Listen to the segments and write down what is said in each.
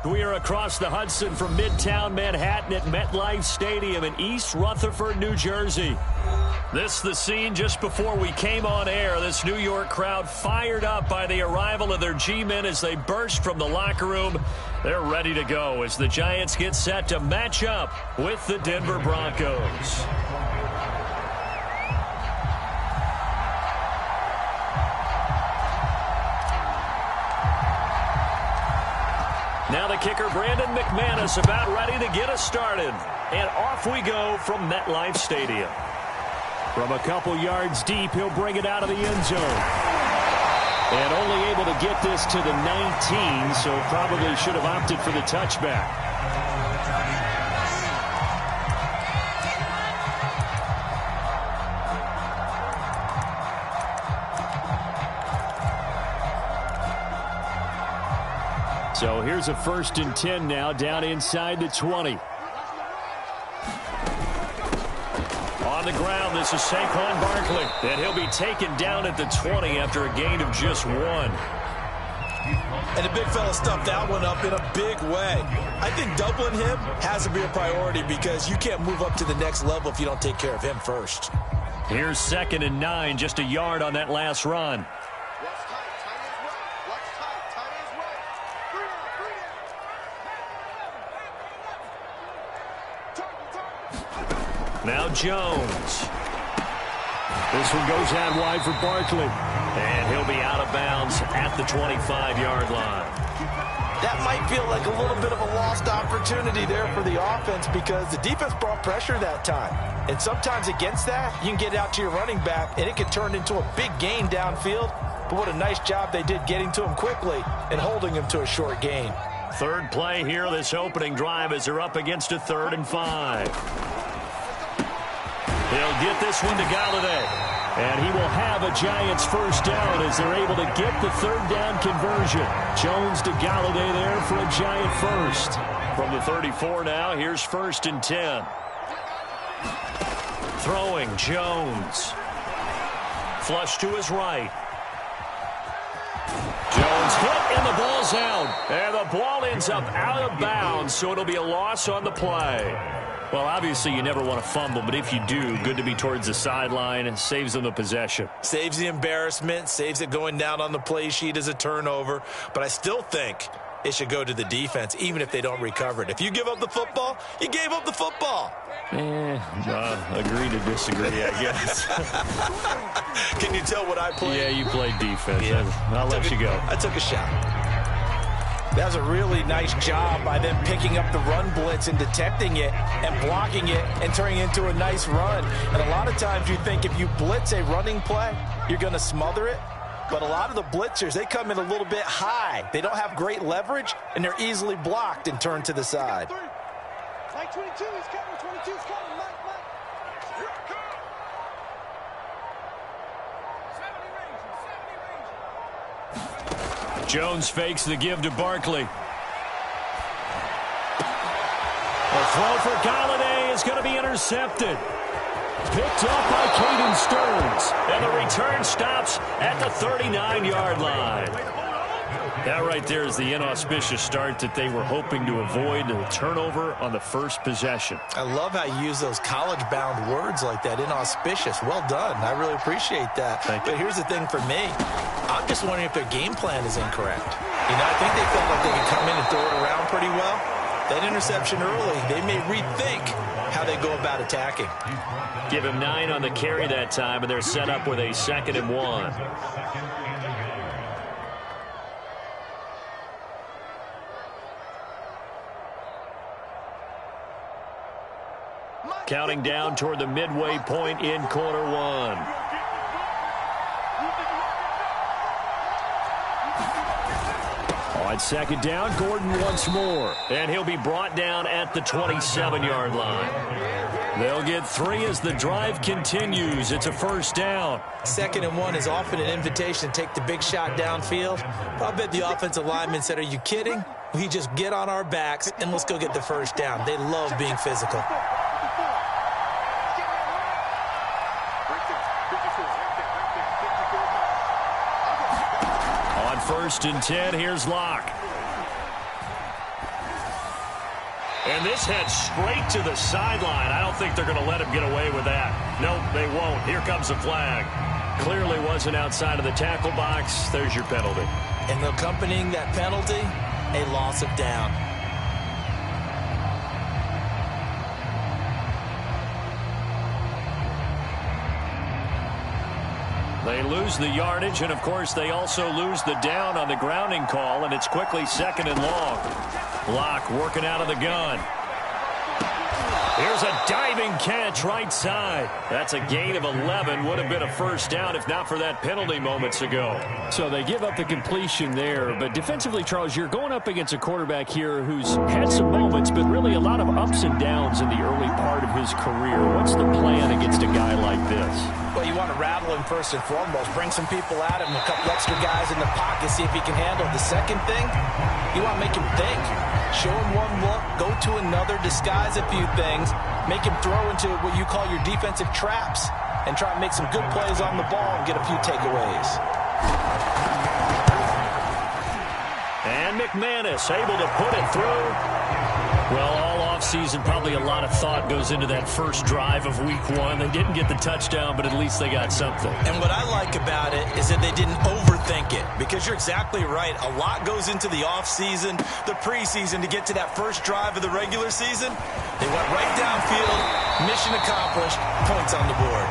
We are across the Hudson from Midtown Manhattan at MetLife Stadium in East Rutherford, New Jersey. This the scene just before we came on air. This New York crowd fired up by the arrival of their G-men as they burst from the locker room. They're ready to go as the Giants get set to match up with the Denver Broncos. Now the kicker, Brandon McManus, about ready to get us started. And off we go from MetLife Stadium. From a couple yards deep, he'll bring it out of the end zone. And only able to get this to the 19, so probably should have opted for the touchback. So here's a 1st and 10 now, down inside the 20. On the ground, this is Saquon Barkley. And he'll be taken down at the 20 after a gain of just 1. And the big fella stuffed that one up in a big way. I think doubling him has to be a priority because you can't move up to the next level if you don't take care of him first. Here's 2nd and 9, just a yard on that last run. Now Jones. This one goes out wide for Barkley. And he'll be out of bounds at the 25-yard line. That might feel like a little bit of a lost opportunity there for the offense because the defense brought pressure that time. And sometimes against that, you can get out to your running back, and it can turn into a big gain downfield. But what a nice job they did getting to him quickly and holding him to a short gain. Third play here, this opening drive as they're up against a 3rd and 5. He'll get this one to Galladay. And he will have a Giants first down as they're able to get the 3rd down conversion. Jones to Galladay there for a Giant first. From the 34 now, here's 1st and 10. Throwing, Jones. Flush to his right. Jones hit and the ball's out. And the ball ends up out of bounds, so it'll be a loss on the play. Well, obviously you never want to fumble, but if you do, good to be towards the sideline and saves them the possession. Saves the embarrassment, saves it going down on the play sheet as a turnover. But I still think it should go to the defense, even if they don't recover it. If you give up the football, you gave up the football. Agree to disagree, I guess. Can you tell what I played? Yeah, you played defense. Yeah. I'll let you go. I took a shot. That was a really nice job by them picking up the run blitz and detecting it and blocking it and turning it into a nice run. And a lot of times you think if you blitz a running play, you're going to smother it. But a lot of the blitzers, they come in a little bit high. They don't have great leverage, and they're easily blocked and turned to the side. Mike 22 is coming. 22 is coming. Mike. Jones fakes the give to Barkley. A throw for Galladay is going to be intercepted. Picked up by Caden Stearns. And the return stops at the 39-yard line. That right there is the inauspicious start that they were hoping to avoid, the turnover on the first possession. I love how you use those college-bound words like that, inauspicious. Well done. I really appreciate that. Thank you. But here's the thing for me. I'm just wondering if their game plan is incorrect. You know, I think they felt like they could come in and throw it around pretty well. That interception early, they may rethink how they go about attacking. Give him 9 on the carry that time, and they're set up with a 2nd and 1. Counting down toward the midway point in quarter 1. On 2nd down, Gordon once more. And he'll be brought down at the 27-yard line. They'll get 3 as the drive continues. It's a first down. 2nd and 1 is often an invitation to take the big shot downfield. I bet the offensive lineman said, are you kidding? We just get on our backs and let's go get the first down. They love being physical. On 1st and 10, here's Locke. And this heads straight to the sideline. I don't think they're going to let him get away with that. Nope, they won't. Here comes a flag. Clearly wasn't outside of the tackle box. There's your penalty. And accompanying that penalty, a loss of down. They lose the yardage, and of course they also lose the down on the grounding call, and it's quickly 2nd and long. Locke working out of the gun. Here's a diving catch right side. That's a gain of 11. Would have been a first down if not for that penalty moments ago. So they give up the completion there. But defensively, Charles, you're going up against a quarterback here who's had some moments, but really a lot of ups and downs in the early part of his career. What's the plan against a guy like this? Well, you want to rattle him first and foremost. Bring some people at him, a couple extra guys in the pocket, see if he can handle it. The second thing, you want to make him think. Show him one look, go to another, disguise a few things, make him throw into what you call your defensive traps, and try and make some good plays on the ball and get a few takeaways. And McManus able to put it through. Well, all offseason, probably a lot of thought goes into that first drive of week 1. They didn't get the touchdown, but at least they got something. And what I like about it is that they didn't overthink it, because you're exactly right. A lot goes into the offseason, the preseason, to get to that first drive of the regular season. They went right downfield, mission accomplished, points on the board.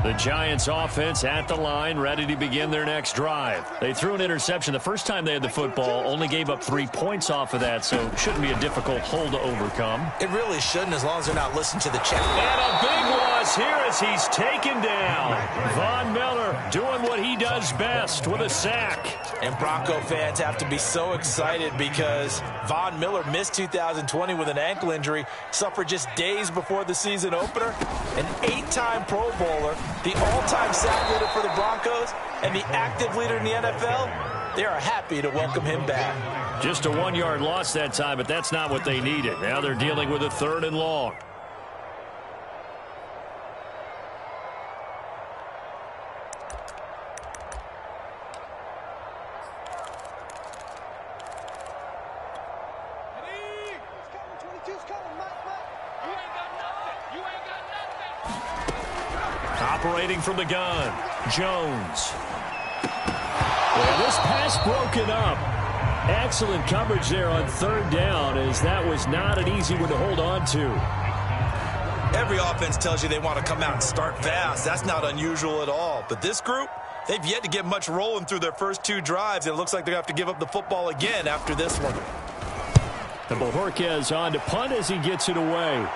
The Giants offense at the line, ready to begin their next drive. They threw an interception the first time they had the football, only gave up 3 points off of that, so shouldn't be a difficult hole to overcome. It really shouldn't, as long as they're not listening to the chat. And a big loss here as he's taken down. Von Miller doing what he does best with a sack. And Bronco fans have to be so excited because Von Miller missed 2020 with an ankle injury, suffered just days before the season opener. An 8-time Pro Bowler, the all-time sack leader for the Broncos, and the active leader in the NFL. They are happy to welcome him back. Just a 1-yard loss that time, but that's not what they needed. Now they're dealing with a 3rd and long. Operating from the gun, Jones. Well, this pass broken up. Excellent coverage there on 3rd down, as that was not an easy one to hold on to. Every offense tells you they want to come out and start fast. That's not unusual at all. But this group, they've yet to get much rolling through their first 2 drives, and it looks like they're going to have to give up the football again after this one. And Bojorquez on to punt as he gets it away.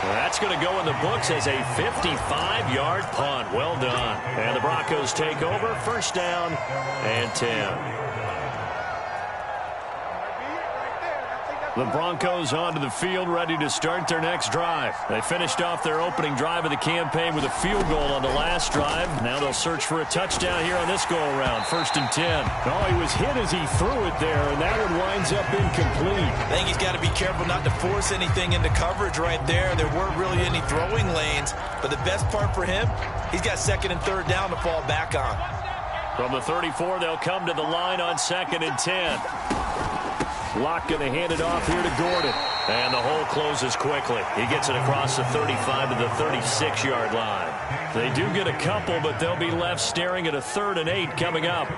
That's going to go in the books as a 55-yard punt. Well done. And the Broncos take over. 1st down and 10. The Broncos onto the field, ready to start their next drive. They finished off their opening drive of the campaign with a field goal on the last drive. Now they'll search for a touchdown here on this go-around. 1st and 10. Oh, he was hit as he threw it there, and that one winds up incomplete. I think he's got to be careful not to force anything into coverage right there. There weren't really any throwing lanes, but the best part for him, he's got 2nd and 3rd down to fall back on. From the 34, they'll come to the line on 2nd and 10. Locke going to hand it off here to Gordon. And the hole closes quickly. He gets it across the 35 to the 36-yard line. They do get a couple, but they'll be left staring at a 3rd and 8 coming up.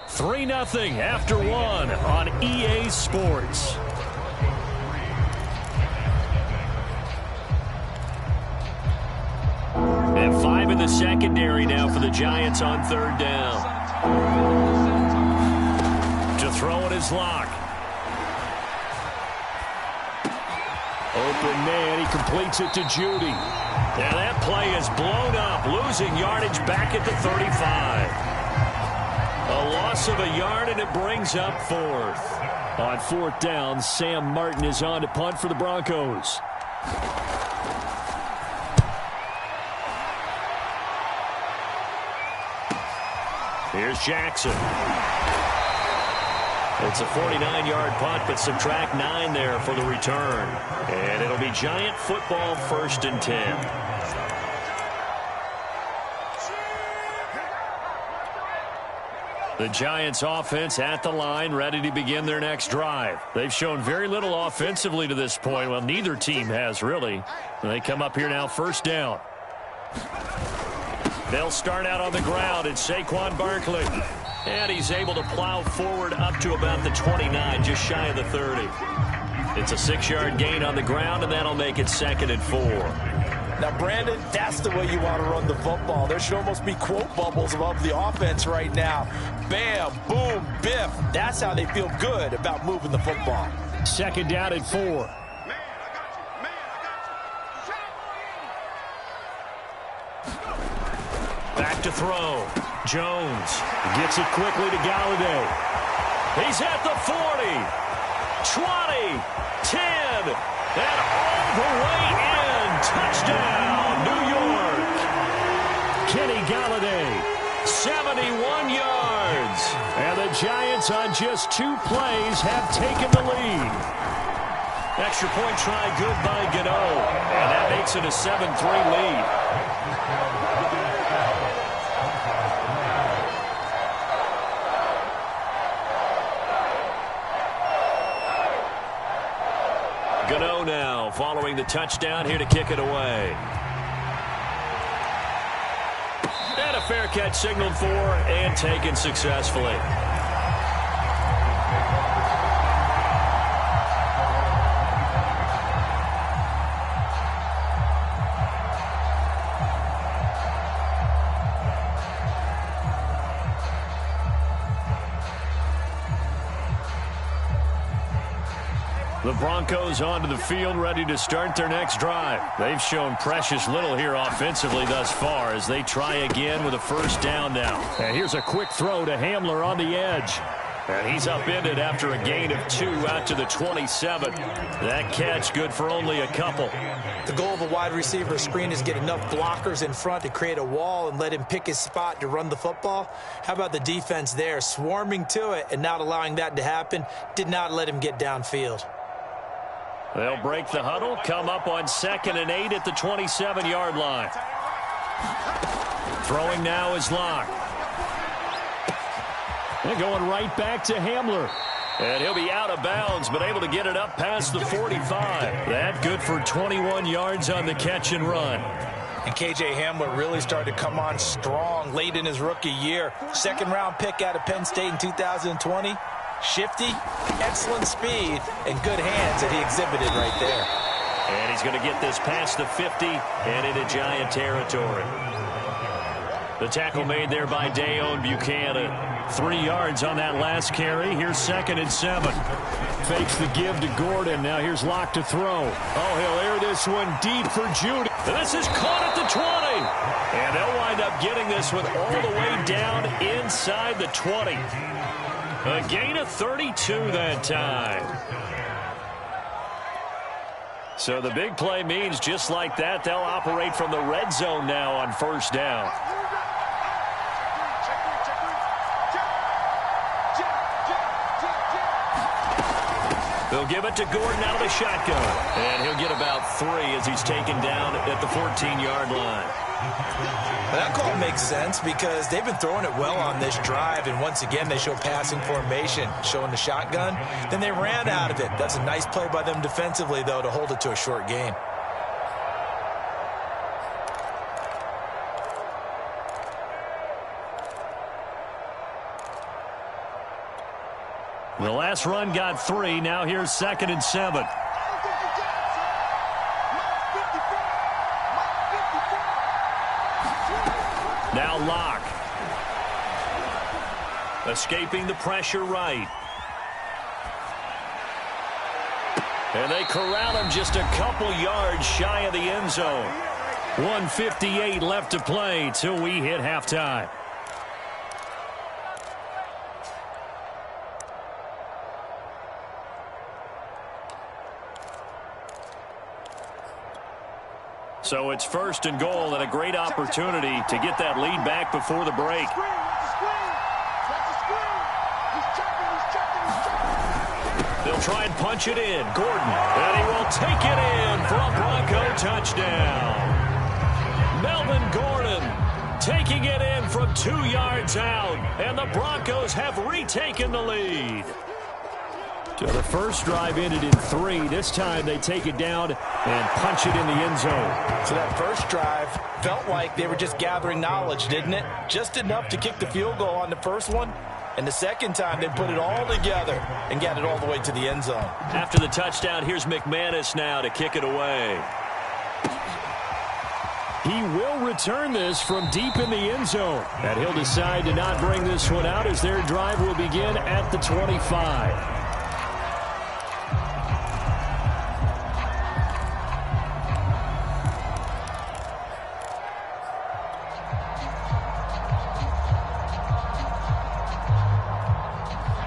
Three 3-0 after 1 on EA Sports. And 5 in the secondary now for the Giants on 3rd down. To throw it is Locke. Open man, he completes it to Judy. Now that play is blown up, losing yardage back at the 35. A loss of a yard, and it brings up fourth. On fourth down, Sam Martin is on to punt for the Broncos. Here's Jackson. It's a 49-yard punt, but subtract 9 there for the return. And it'll be Giant football, 1st and 10. The Giants offense at the line, ready to begin their next drive. They've shown very little offensively to this point. Well, neither team has, really. They come up here now, 1st down. They'll start out on the ground. It's Saquon Barkley. And he's able to plow forward up to about the 29, just shy of the 30. It's a 6-yard gain on the ground, and that'll make it 2nd and 4. Now, Brandon, that's the way you want to run the football. There should almost be quote bubbles above the offense right now. Bam, boom, biff. That's how they feel good about moving the football. 2nd down and 4. Back to throw. Jones gets it quickly to Galladay. He's at the 40, 20, 10, and all the way in. Touchdown, New York. Kenny Galladay, 71 yards. And the Giants on just 2 plays have taken the lead. Extra point try good by Gano. And that makes it a 7-3 lead. Gano now following the touchdown here to kick it away. And a fair catch signaled for and taken successfully. The Broncos onto the field, ready to start their next drive. They've shown precious little here offensively thus far as they try again with a 1st down now. And here's a quick throw to Hamler on the edge. And he's upended after a gain of 2 out to the 27. That catch good for only a couple. The goal of a wide receiver screen is get enough blockers in front to create a wall and let him pick his spot to run the football. How about the defense there, swarming to it and not allowing that to happen? Did not let him get downfield. They'll break the huddle, come up on 2nd and 8 at the 27-yard line. Throwing now is Locke. They're going right back to Hamler. And he'll be out of bounds, but able to get it up past the 45. That good for 21 yards on the catch and run. And K.J. Hamler really started to come on strong late in his rookie year. 2nd-round pick out of Penn State in 2020. Shifty, excellent speed, and good hands that he exhibited right there. And he's going to get this past the 50 and into Giant territory. The tackle made there by Dayon Buchanan. 3 yards on that last carry. Here's 2nd and 7. Fakes the give to Gordon. Now here's Locke to throw. Oh, he'll air this one deep for Judy. This is caught at the 20. And they'll wind up getting this one all the way down inside the 20. A gain of 32 that time. So the big play means just like that, they'll operate from the red zone now on 1st down. They'll give it to Gordon out of the shotgun. And he'll get about 3 as he's taken down at the 14-yard line. That call makes sense because they've been throwing it well on this drive, and once again they show passing formation, showing the shotgun. Then they ran out of it. That's a nice play by them defensively, though, to hold it to a short gain. The last run got 3. Now here's 2nd and 7. Now Locke. Escaping the pressure right. And they corral him just a couple yards shy of the end zone. 1:58 left to play till we hit halftime. So it's 1st and goal and a great opportunity to get that lead back before the break. They'll try and punch it in. Gordon, and he will take it in for a Bronco touchdown. Melvin Gordon taking it in from 2 yards out, and the Broncos have retaken the lead. So the first drive ended in 3. This time they take it down and punch it in the end zone. So that first drive felt like they were just gathering knowledge, didn't it? Just enough to kick the field goal on the first one. And the second time, they put it all together and got it all the way to the end zone. After the touchdown, here's McManus now to kick it away. He will return this from deep in the end zone. And he'll decide to not bring this one out as their drive will begin at the 25.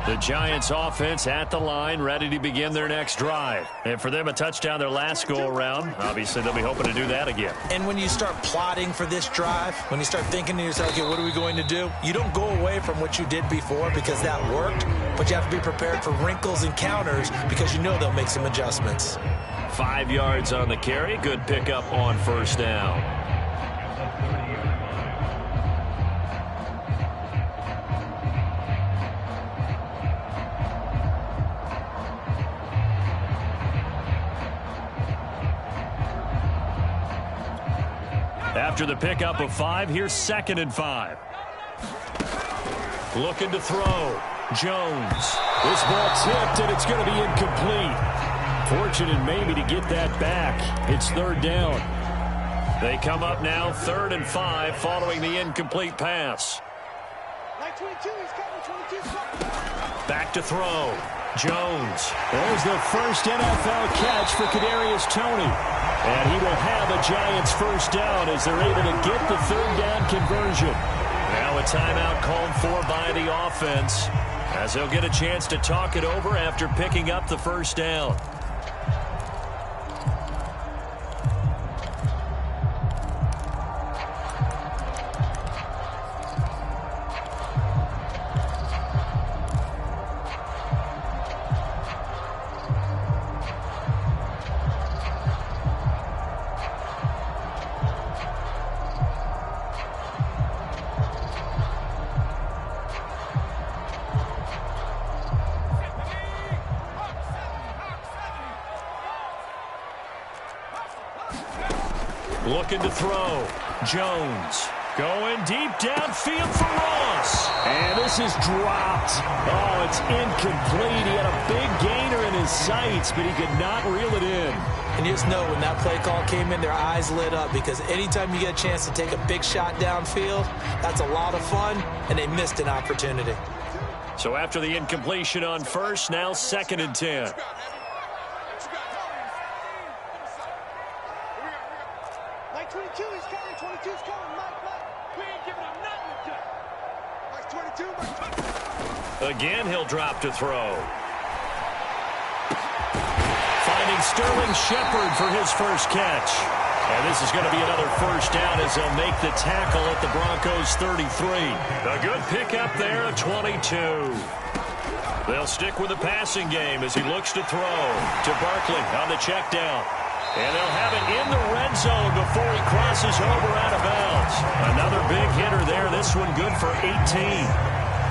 The Giants offense at the line, ready to begin their next drive. And for them, a touchdown their last go-around. Obviously, they'll be hoping to do that again. And when you start plotting for this drive, when you start thinking to yourself, okay, what are we going to do? You don't go away from what you did before because that worked, but you have to be prepared for wrinkles and counters because you know they'll make some adjustments. 5 yards on the carry. Good pickup on 1st down. After the pickup of 5, here's 2nd and 5. Looking to throw. Jones. This ball tipped, and it's going to be incomplete. Fortunate maybe to get that back. It's 3rd down. They come up now 3rd and 5 following the incomplete pass. 22, he's coming, 22, he's coming. Back to throw. Jones. There's the first NFL catch for Kadarius Toney. And he will have a Giants 1st down as they're able to get the 3rd down conversion. Now a timeout called for by the offense as they'll get a chance to talk it over after picking up the 1st down. Looking to throw. Jones going deep downfield for Ross. And this is dropped. Oh, it's incomplete. He had a big gainer in his sights, but he could not reel it in. And you just know when that play call came in, their eyes lit up because anytime you get a chance to take a big shot downfield, that's a lot of fun, and they missed an opportunity. So after the incompletion on 1st, now 2nd and 10. 22, he's coming, 22's coming, Mike. We ain't giving him nothing to Mike's 22, Mike's 22. Again, he'll drop to throw. Finding Sterling Shepard for his 1st catch. And this is going to be another 1st down as they'll make the tackle at the Broncos 33. A good pickup there at 22. They'll stick with the passing game as he looks to throw to Barkley on the check down. And they'll have it in the red zone before he crosses over out of bounds. Another big hitter there. This one good for 18.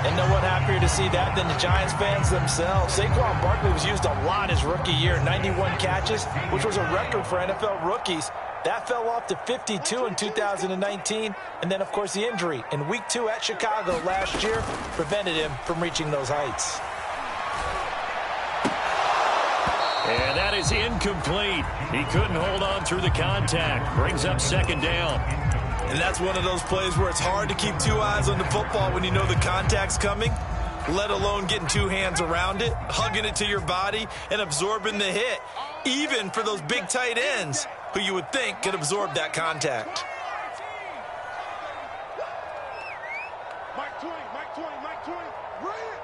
And no one happier to see that than the Giants fans themselves. Saquon Barkley was used a lot his rookie year, 91 catches, which was a record for NFL rookies. That fell off to 52 in 2019. And then, of course, the injury in Week 2 at Chicago last year prevented him from reaching those heights. And that is incomplete. He couldn't hold on through the contact. Brings up 2nd down. And that's one of those plays where it's hard to keep 2 eyes on the football when you know the contact's coming, let alone getting 2 hands around it, hugging it to your body, and absorbing the hit, even for those big tight ends who you would think could absorb that contact. Mike 20, Mike 20, Mike 20. Bring it.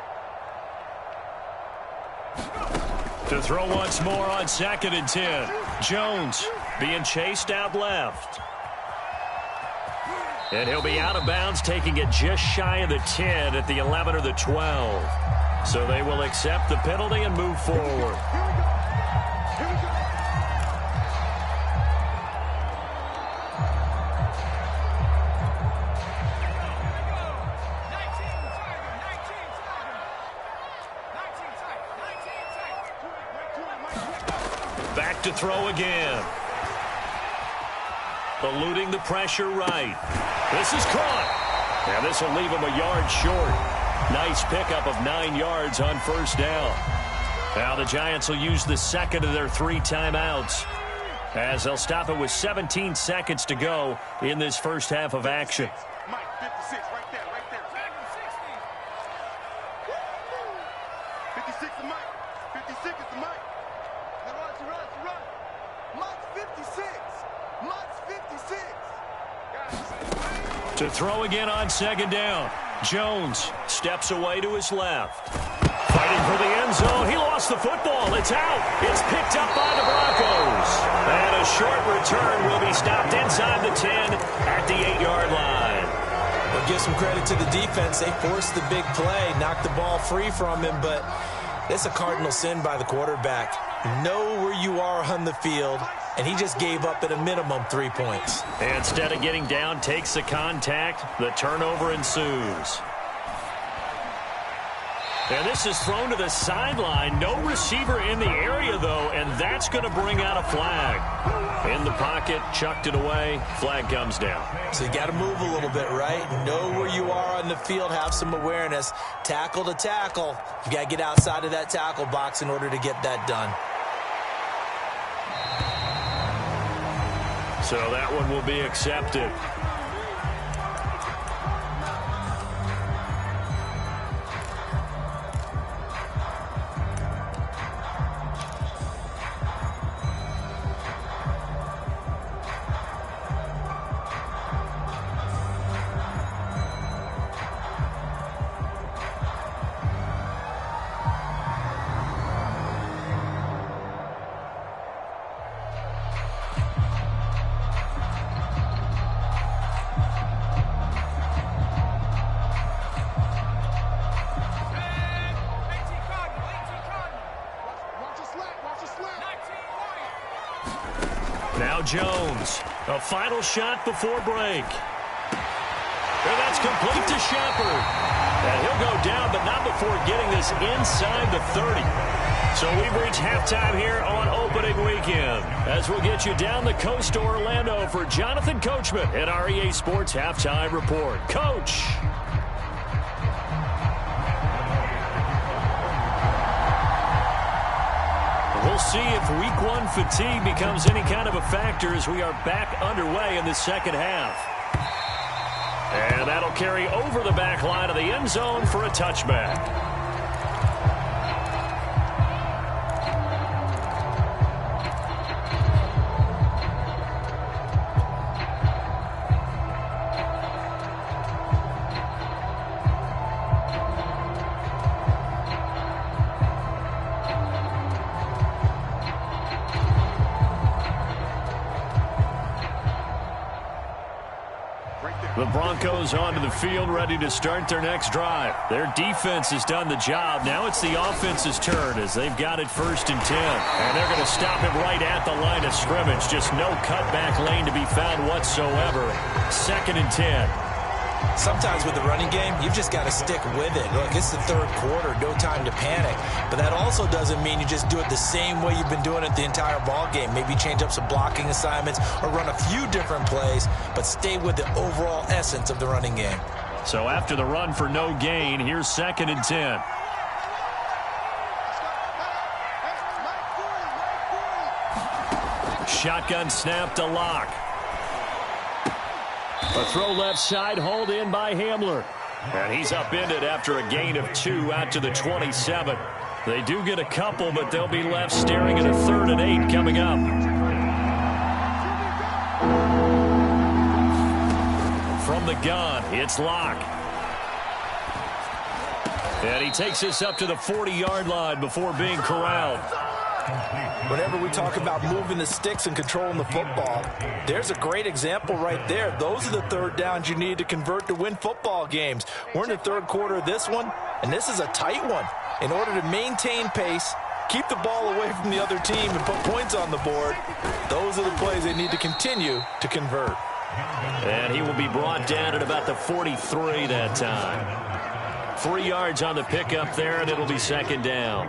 To throw once more on 2nd and 10. Jones being chased out left. And he'll be out of bounds, taking it just shy of the 10 at the 11 or the 12. So they will accept the penalty and move forward. Back to throw again. Eluding the pressure right. This is caught. And this will leave him a yard short. Nice pickup of 9 yards on first down. Now the Giants will use the second of their 3 timeouts, as they'll stop it with 17 seconds to go in this first half of action. Mike, 56, right there, right there. 56 to Mike. 56 is to Mike. Run. Mike's 56. Mike's 56. To throw again on second down. Jones steps away to his left. Fighting for the end zone. He lost the football. It's out. It's picked up by the Broncos. And a short return will be stopped inside the 10 at the 8-yard line. Well, give some credit to the defense. They forced the big play, knocked the ball free from him, but it's a cardinal sin by the quarterback. Know where you are on the field, and he just gave up at a minimum 3 points. Instead of getting down, takes the contact. The turnover ensues. And this is thrown to the sideline. No receiver in the area, though, and that's going to bring out a flag. In the pocket, chucked it away. Flag comes down. So you got to move a little bit, right? Know where you are on the field. Have some awareness. Tackle to tackle. You got to get outside of that tackle box in order to get that done. So that one will be accepted. Now Jones, a final shot before break. And that's complete to Shepard. And he'll go down, but not before getting this inside the 30. So we've reached halftime here on opening weekend, as we'll get you down the coast to Orlando for Jonathan Coachman at our EA Sports Halftime Report. Coach. We'll see if week 1 fatigue becomes any kind of a factor as we are back underway in the second half. And that'll carry over the back line of the end zone for a touchback. The Broncos onto the field, ready to start their next drive. Their defense has done the job. Now it's the offense's turn as they've got it 1st and 10. And they're going to stop him right at the line of scrimmage. Just no cutback lane to be found whatsoever. 2nd and 10. Sometimes with the running game, you've just got to stick with it. Look, it's the 3rd quarter, no time to panic. But that also doesn't mean you just do it the same way you've been doing it the entire ball game. Maybe change up some blocking assignments or run a few different plays, but stay with the overall essence of the running game. So after the run for no gain, here's 2nd and 10. Shotgun snap to Locke. A throw left side, hauled in by Hamler. And he's upended after a gain of 2 out to the 27. They do get a couple, but they'll be left staring at a 3rd and 8 coming up. From the gun, it's Locke. And he takes this up to the 40-yard line before being corralled. Whenever we talk about moving the sticks and controlling the football, there's a great example right there. Those are the third downs you need to convert to win football games. We're in the third quarter of this one, and this is a tight one. In order to maintain pace, keep the ball away from the other team, and put points on the board, those are the plays they need to continue to convert. And he will be brought down at about the 43 that time. 3 yards on the pickup there, and it'll be second down.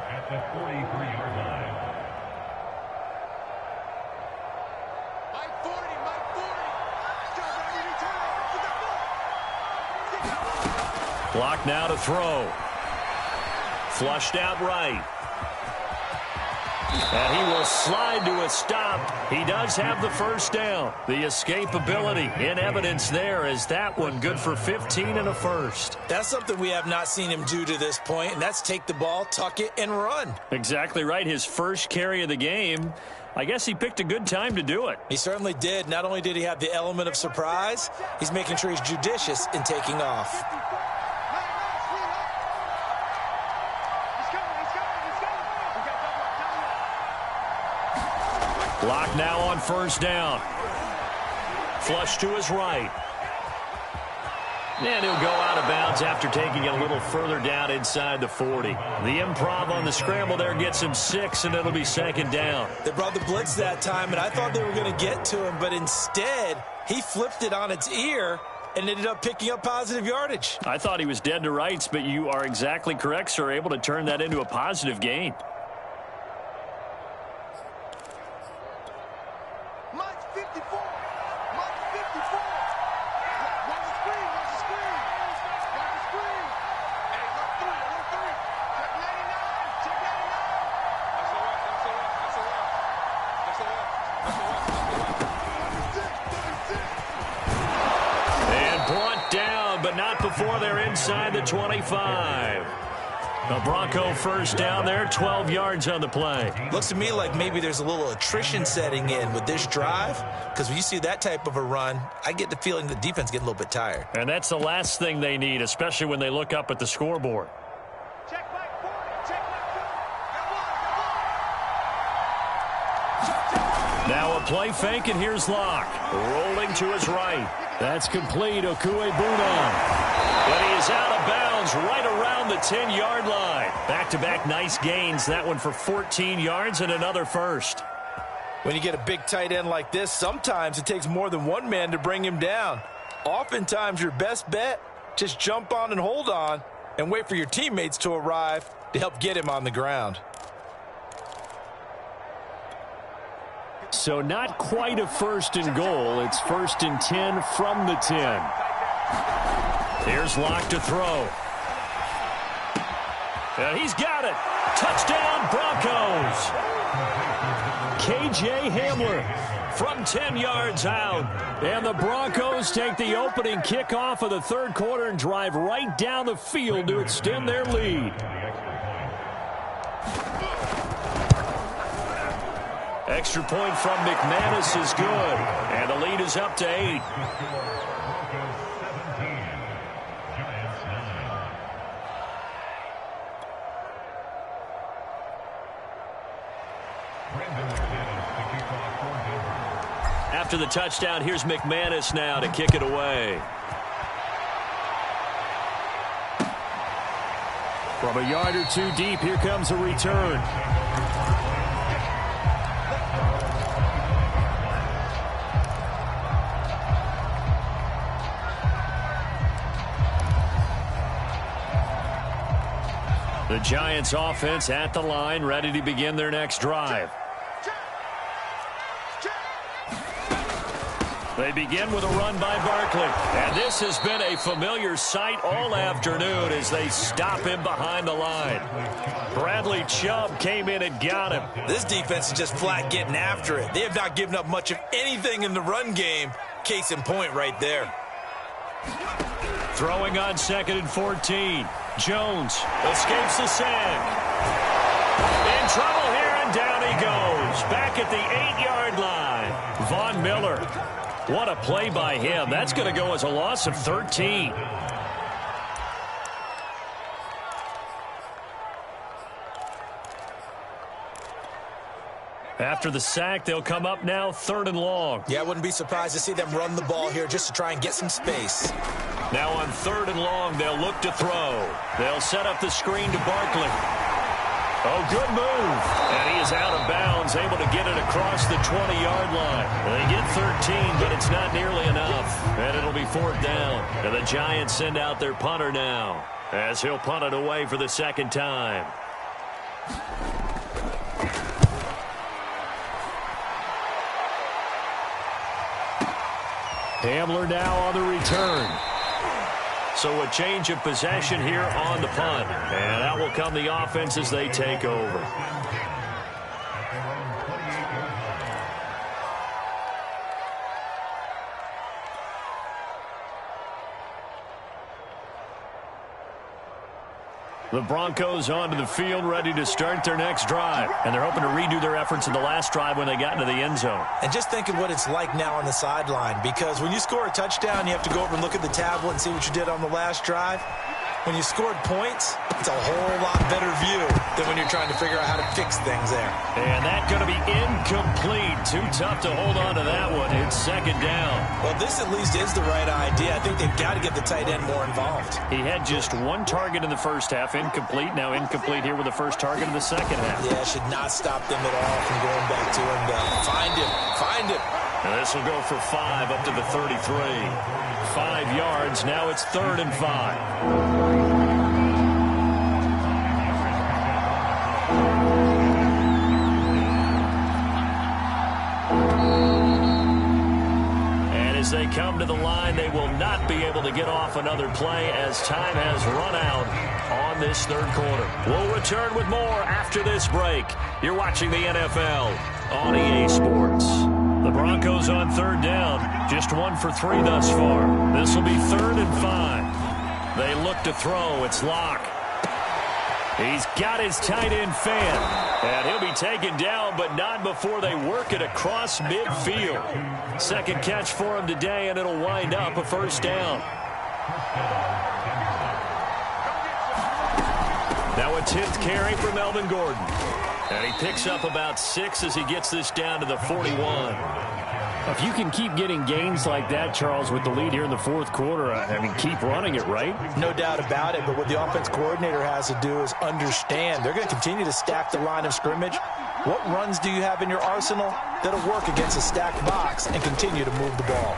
At the 43-yard line. Mike 40, Mike 40. Clock now to throw. Flushed out right. And he will slide to a stop. He does have the first down. The escapability in evidence there as that one good for 15 and a first. That's something we have not seen him do to this point, and that's take the ball, tuck it, and run. Exactly right. His first carry of the game. I guess he picked a good time to do it. He certainly did. Not only did he have the element of surprise, he's making sure he's judicious in taking off. Lock now on first down. Flush to his right. And he'll go out of bounds after taking it a little further down inside the 40. The improv on the scramble there gets him 6, and it'll be second down. They brought the blitz that time, and I thought they were going to get to him, but instead he flipped it on its ear and ended up picking up positive yardage. I thought he was dead to rights, but you are exactly correct, sir. Able to turn that into a positive gain. Before they're inside the 25. The Bronco first down there, 12 yards on the play. Looks to me like maybe there's a little attrition setting in with this drive, because when you see that type of a run, I get the feeling the defense getting a little bit tired. And that's the last thing they need, especially when they look up at the scoreboard. Check back 40, check back 40. Now a play fake, and here's Locke. Rolling to his right. That's complete, Okuegbunam. But he is out of bounds right around the 10-yard line. Back-to-back nice gains. That one for 14 yards and another first. When you get a big tight end like this, sometimes it takes more than one man to bring him down. Oftentimes your best bet, just jump on and hold on and wait for your teammates to arrive to help get him on the ground. So not quite a first and goal. It's first and 10 from the 10. Here's Locke to throw. And he's got it. Touchdown, Broncos. KJ Hamler from 10 yards out. And the Broncos take the opening kickoff of the third quarter and drive right down the field to extend their lead. Extra point from McManus is good. And the lead is up to 8. After the touchdown, here's McManus now to kick it away. From a yard or two deep, here comes a return. The Giants offense at the line, ready to begin their next drive. They begin with a run by Barkley. And this has been a familiar sight all afternoon as they stop him behind the line. Bradley Chubb came in and got him. This defense is just flat getting after it. They have not given up much of anything in the run game. Case in point right there. Throwing on 2nd and 14. Jones escapes the sack. In trouble here, and down he goes. Back at the 8-yard line. Von Miller. What a play by him. That's going to go as a loss of 13. After the sack, they'll come up now 3rd and long. Yeah, I wouldn't be surprised to see them run the ball here just to try and get some space. Now on 3rd and long, they'll look to throw. They'll set up the screen to Barkley. Oh, good move. And he is out of bounds, able to get it across the 20-yard line. They get 13, but it's not nearly enough. And it'll be 4th down. And the Giants send out their punter now, as he'll punt it away for the 2nd time. Hamler now on the return. So a change of possession here on the punt. And out will come the offense as they take over. The Broncos onto the field, ready to start their next drive. And they're hoping to redo their efforts in the last drive when they got into the end zone. And just think of what it's like now on the sideline, because when you score a touchdown, you have to go over and look at the tablet and see what you did on the last drive. When you scored points, it's a whole lot better view than when you're trying to figure out how to fix things there. And that's going to be incomplete. Too tough to hold on to that one. It's 2nd down. Well, this at least is the right idea. I think they've got to get the tight end more involved. He had just 1 target in the first half, incomplete. Now incomplete here with the first target in the second half. Yeah, should not stop them at all from going back to him. Find him. And this will go for 5 up to the 33. 5 yards. Now it's 3rd and 5. As they come to the line, they will not be able to get off another play as time has run out on this 3rd quarter. We'll return with more after this break. You're watching the NFL on EA Sports. The Broncos on 3rd down, just 1 for 3 thus far. This will be 3rd and 5. They look to throw. It's Locke. He's got his tight end fan. And he'll be taken down, but not before they work it across midfield. 2nd catch for him today, and it'll wind up a 1st down. Now a 10th carry for Melvin Gordon. And he picks up about 6 as he gets this down to the 41. If you can keep getting gains like that, Charles, with the lead here in the 4th quarter, I mean, keep running it, right? No doubt about it, but what the offense coordinator has to do is understand. They're going to continue to stack the line of scrimmage. What runs do you have in your arsenal that'll work against a stacked box and continue to move the ball?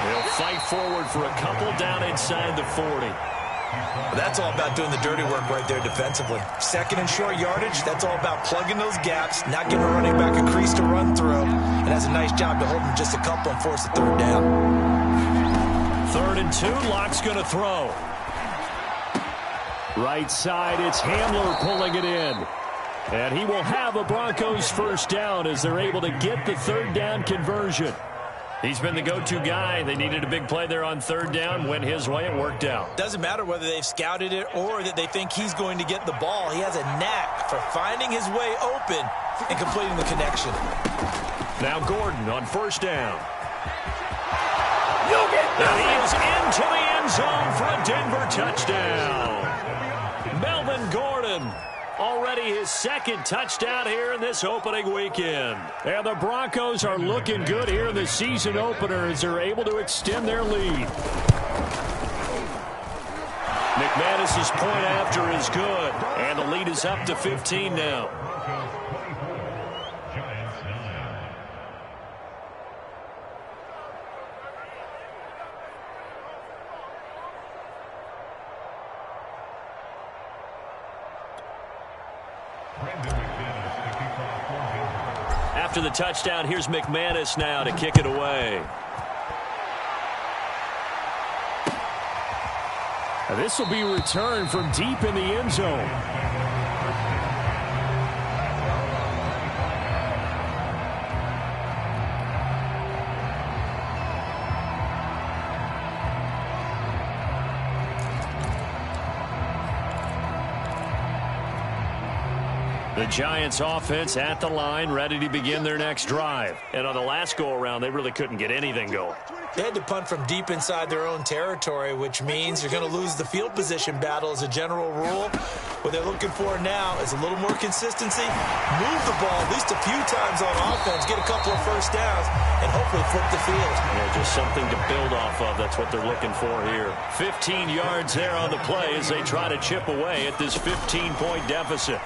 They'll fight forward for a couple down inside the 40. That's all about doing the dirty work right there defensively. 2nd and short yardage, that's all about plugging those gaps, not giving a running back a crease to run through, and has a nice job to hold him just a couple and force the 3rd down. 3rd and 2, Locke's going to throw. Right side, it's Hamler pulling it in. And he will have a Broncos 1st down as they're able to get the 3rd down conversion. He's been the go-to guy. They needed a big play there on 3rd down. Went his way. It worked out. Doesn't matter whether they've scouted it or that they think he's going to get the ball. He has a knack for finding his way open and completing the connection. Now Gordon on 1st down. And he is into the end zone for a Denver touchdown. Melvin Gordon. Already his 2nd touchdown here in this opening weekend. And the Broncos are looking good here in the season opener as they're able to extend their lead. McManus's point after is good. And the lead is up to 15 now. After the touchdown, here's McManus now to kick it away. This will be returned from deep in the end zone. The Giants offense at the line, ready to begin their next drive. And on the last go-around, they really couldn't get anything going. They had to punt from deep inside their own territory, which means you're going to lose the field position battle as a general rule. What they're looking for now is a little more consistency, move the ball at least a few times on offense, get a couple of first downs, and hopefully flip the field. Yeah, just something to build off of. That's what they're looking for here. 15 yards there on the play as they try to chip away at this 15-point deficit.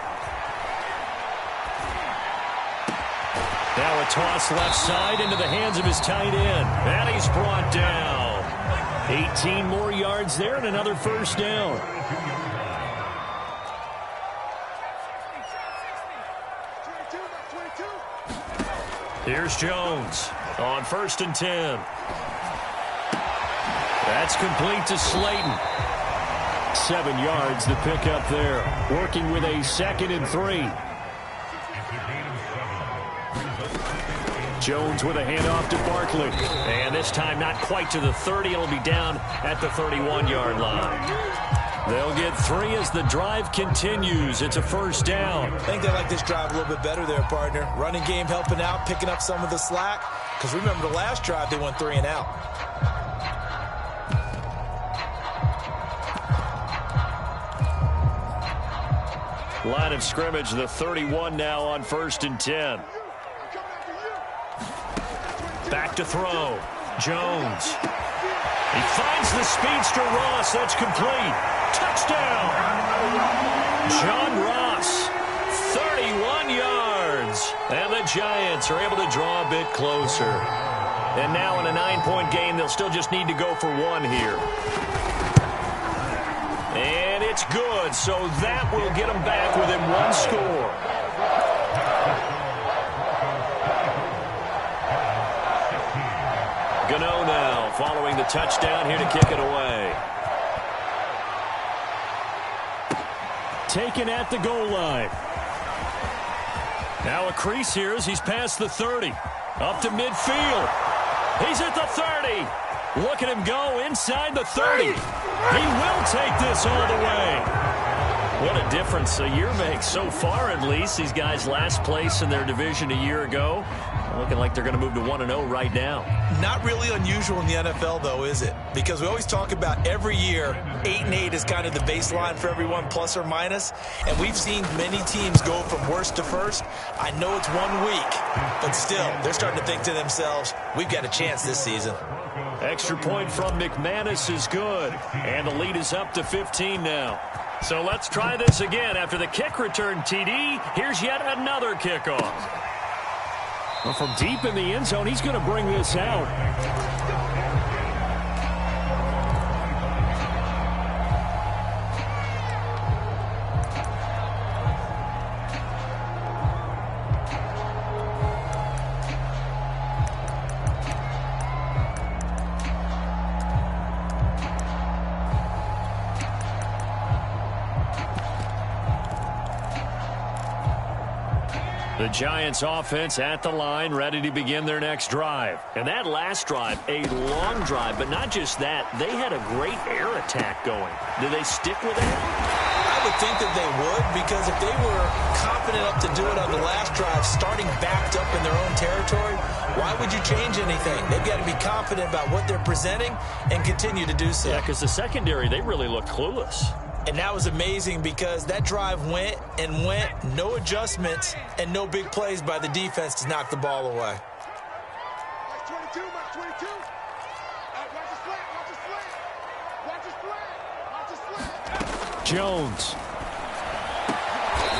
Now a toss left side into the hands of his tight end. And he's brought down. 18 more yards there and another first down. Here's Jones on 1st and 10. That's complete to Slayton. 7 yards the pickup there. Working with a 2nd and 3. Jones with a handoff to Barkley. And this time not quite to the 30. It'll be down at the 31-yard line. They'll get 3 as the drive continues. It's a first down. I think they like this drive a little bit better there, partner. Running game helping out, picking up some of the slack. Because remember the last drive, they went 3 and out. Line of scrimmage, the 31 now on 1st and 10. Back to throw. Jones. He finds the speedster Ross. That's complete. Touchdown. John Ross. 31 yards. And the Giants are able to draw a bit closer. And now in a 9-point game, they'll still just need to go for 1 here. And it's good. So that will get them back within 1 score. Gano now following the touchdown here to kick it away. Taken at the goal line. Now a crease here as he's past the 30. Up to midfield. He's at the 30. Look at him go inside the 30. He will take this all the way. What a difference a year makes so far, at least. These guys last place in their division a year ago. Looking like they're going to move to 1-0 right now. Not really unusual in the NFL, though, is it? Because we always talk about every year, 8-8 is kind of the baseline for everyone, plus or minus. And we've seen many teams go from worst to first. I know it's 1 week, but still, they're starting to think to themselves, we've got a chance this season. Extra point from McManus is good. And the lead is up to 15 now. So let's try this again. After the kick return TD, here's yet another kickoff. Well, from deep in the end zone, he's going to bring this out. The Giants offense at the line, ready to begin their next drive. And that last drive, a long drive, but not just that. They had a great air attack going. Do they stick with it? I would think that they would, because if they were confident enough to do it on the last drive, starting backed up in their own territory, why would you change anything? They've got to be confident about what they're presenting and continue to do so. Yeah, because the secondary, they really looked clueless. And that was amazing because that drive went and went, no adjustments, and no big plays by the defense to knock the ball away. Mark 22, Mark 22. Watch his flat, watch his flat. Watch his flat, watch his flat. Jones.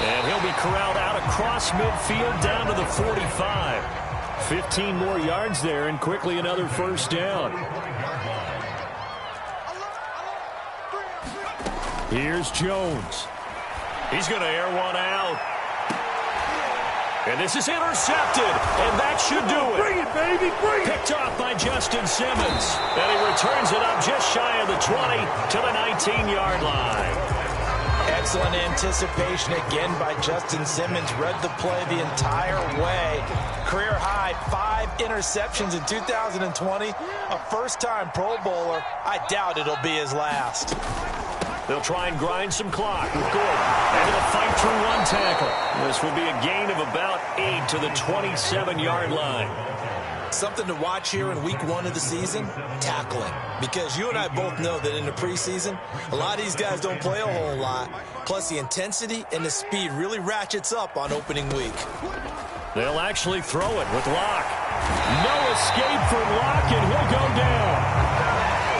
And he'll be corralled out across midfield down to the 45. 15 more yards there and quickly another first down. Here's Jones. He's going to air one out. And this is intercepted. And that should do it. Bring it, baby, bring it. Picked off by Justin Simmons. And he returns it up just shy of the 20 to the 19-yard line. Excellent anticipation again by Justin Simmons. Read the play the entire way. Career high 5 interceptions in 2020. A first-time Pro Bowler. I doubt it'll be his last. They'll try and grind some clock with Gordon. Able to fight through one tackle. This will be a gain of about 8 to the 27-yard line. Something to watch here in week 1 of the season, tackling. Because you and I both know that in the preseason, a lot of these guys don't play a whole lot. Plus, the intensity and the speed really ratchets up on opening week. They'll actually throw it with Locke. No escape from Locke, and he'll go down.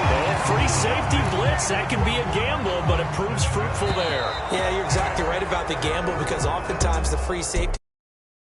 Well, free safety blitz, that can be a gamble, but it proves fruitful there. Yeah, you're exactly right about the gamble because oftentimes the free safety